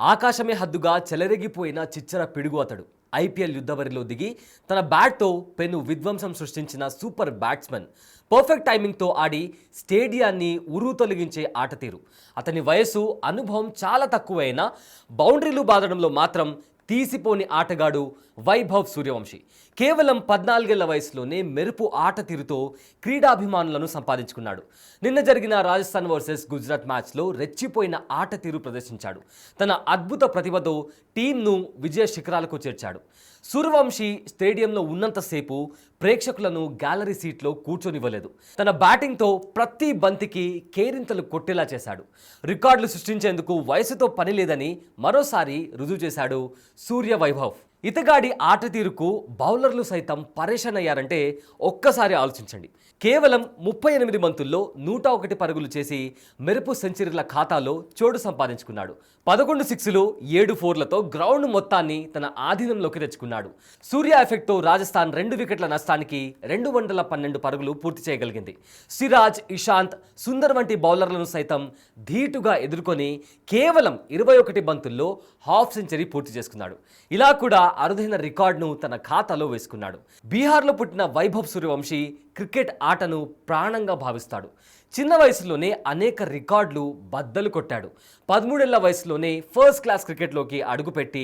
ఆకాశమే హద్దుగా చెలరేగిపోయిన చిచ్చర పిడుగు అతడు. ఐపీఎల్ యుద్ధబరిలో దిగి తన బ్యాట్తో పెను విధ్వంసం సృష్టించిన సూపర్ బ్యాట్స్మన్. పర్ఫెక్ట్ టైమింగ్తో ఆడి స్టేడియాన్ని ఉరువు తొలగించే ఆటతీరు. అతని వయసు, అనుభవం చాలా తక్కువైనా బౌండరీలు బాదడంలో మాత్రం తీసిపోని ఆటగాడు వైభవ్ సూర్యవంశీ. కేవలం 14 ఏళ్ల వయసులోనే మెరుపు ఆట తీరుతో క్రీడాభిమానులను సంపాదించుకున్నాడు. నిన్న జరిగిన రాజస్థాన్ వర్సెస్ గుజరాత్ మ్యాచ్లో రెచ్చిపోయిన ఆట తీరు ప్రదర్శించాడు. తన అద్భుత ప్రతిభతో టీంను విజయ శిఖరాలకు చేర్చాడు. సూర్యవంశీ స్టేడియంలో ఉన్నంతసేపు ప్రేక్షకులను గ్యాలరీ సీట్లో కూర్చొనివ్వలేదు. తన బ్యాటింగ్తో ప్రతి బంతికి కేరింతలు కొట్టేలా చేశాడు. రికార్డులు సృష్టించేందుకు వయసుతో పని లేదని మరోసారి రుజువు చేశాడు సూర్య వైభవ్. ఇతగాడి ఆట తీరుకు బౌలర్లు సైతం పరేషాన్ అయ్యారంటే ఒక్కసారి ఆలోచించండి. కేవలం 38 బంతుల్లో 101 పరుగులు చేసి మెరుపు సెంచరీల ఖాతాలో చోటు సంపాదించుకున్నాడు. 11 సిక్స్లు 7 ఫోర్లతో గ్రౌండ్ మొత్తాన్ని తన ఆధీనంలోకి తెచ్చుకున్నాడు. సూర్య ఎఫెక్ట్తో రాజస్థాన్ 2 వికెట్ల నష్టానికి 212 పరుగులు పూర్తి చేయగలిగింది. సిరాజ్, ఇషాంత్, సుందర్ వంటి బౌలర్లను సైతం ధీటుగా ఎదుర్కొని కేవలం 21 బంతుల్లో హాఫ్ సెంచరీ పూర్తి చేసుకున్నాడు. ఇలా కూడా అరుదైన రికార్డును తన ఖాతాలో వేసుకున్నాడు. బీహార్లో పుట్టిన వైభవ్ సూర్యవంశీ క్రికెట్ ఆటను ప్రాణంగా భావిస్తాడు. చిన్న వయసులోనే అనేక రికార్డులు బద్దలు కొట్టాడు. 13 ఏళ్ల వయసులోనే ఫస్ట్ క్లాస్ క్రికెట్లోకి అడుగుపెట్టి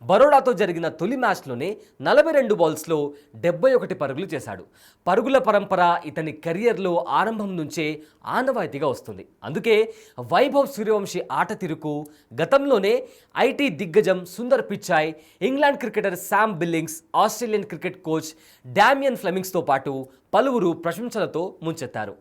బరోడాతో జరిగిన తొలి మ్యాచ్లోనే 42 బాల్స్లో 71 పరుగులు చేశాడు. పరుగుల పరంపర ఇతని కెరియర్లో ఆరంభం నుంచే ఆనవాయితీగా వస్తుంది. అందుకే వైభవ్ సూర్యవంశీ ఆట తీరుకు గతంలోనే ఐటీ దిగ్గజం Sundar Pichai, England cricketer Sam Billings, Australian cricket coach Damien ఫ్లెమింగ్స్తో పాటు పలువురు ప్రశంసలతో ముంచెత్తారు.